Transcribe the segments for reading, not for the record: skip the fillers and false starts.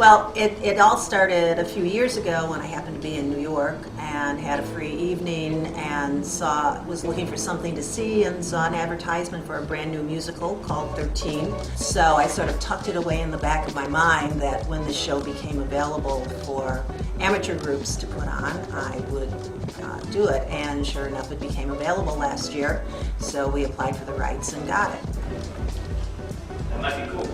Well, it all started a few years ago when I happened to be in New York and had a free evening and was looking for something to see and saw an advertisement for a brand new musical called 13. So I sort of tucked it away in the back of my mind that when the show became available for amateur groups to put on, I would do it. And sure enough, it became available last year. So we applied for the rights and got it. That might be cool.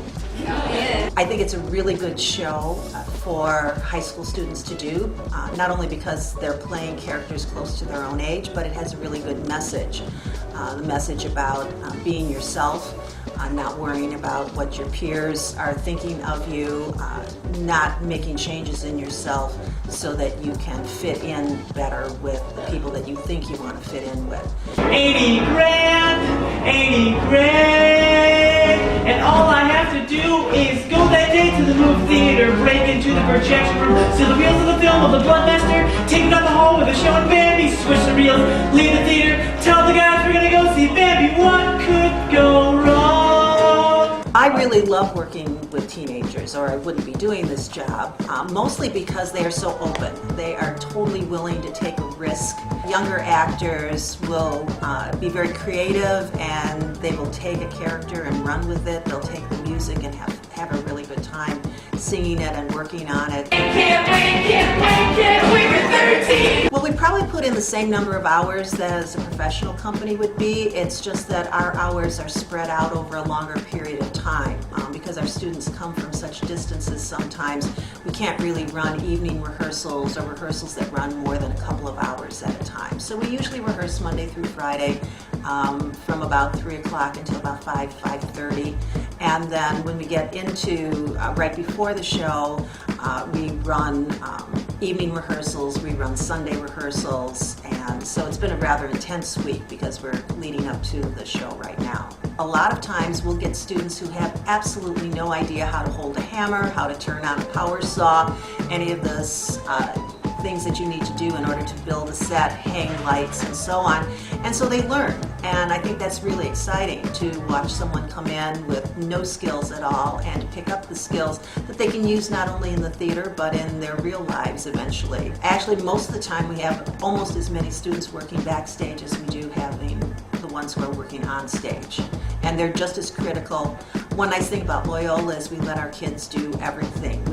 I think it's a really good show for high school students to do, not only because they're playing characters close to their own age, but it has a really good message. The message about being yourself, not worrying about what your peers are thinking of you, not making changes in yourself so that you can fit in better with the people that you think you want to fit in with. 80 grand, 80 grand, and all I have to do is go that day to the movie theater, break into the projection room, see the reels of the film of the Bloodmaster, take it down the hall with a show and Bambi, switch the reels, leave the theater, tell the guys we're gonna go see Bambi, what could go wrong? I really love working with teenagers, or I wouldn't be doing this job, mostly because they are so open. They are totally willing to take a risk. Younger actors will be very creative, and they will take a character and run with it. They'll take the music and have a really good time singing it and working on it. Can't wait for 13! Well, we probably put in the same number of hours as a professional company would be. It's just that our hours are spread out over a longer period of time. Because our students come from such distances sometimes, we can't really run evening rehearsals or rehearsals that run more than a couple of hours at a time. So we usually rehearse Monday through Friday from about 3 o'clock until about 5:30. And then when we get into right before the show, we run evening rehearsals, we run Sunday rehearsals, and so it's been a rather intense week because we're leading up to the show right now. A lot of times we'll get students who have absolutely no idea how to hold a hammer, how to turn on a power saw, any of those things that you need to do in order to build a set, hang lights, and so on. And so they learn, and I think that's really exciting to watch someone come in with no skills at all and to pick up the skills that they can use not only in the theater but in their real lives eventually. Actually, most of the time we have almost as many students working backstage as we do having the ones who are working on stage. And they're just as critical. One nice thing about Loyola is we let our kids do everything.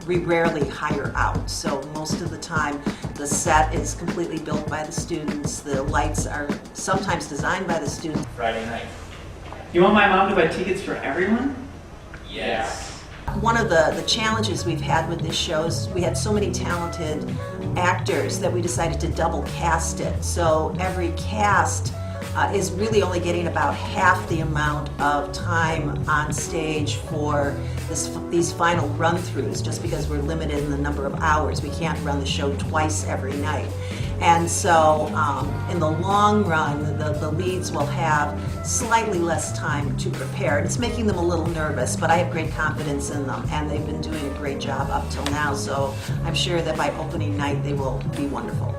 We rarely hire out. So most of the time the set is completely built by the students. The lights are sometimes designed by the students. Friday night. You want my mom to buy tickets for everyone? Yes. One of the challenges we've had with this show is we had so many talented actors that we decided to double cast it. So every cast is really only getting about half the amount of time on stage for these final run-throughs, just because we're limited in the number of hours. We can't run the show twice every night. And so in the long run, the leads will have slightly less time to prepare. It's making them a little nervous, but I have great confidence in them, and they've been doing a great job up till now, so I'm sure that by opening night they will be wonderful.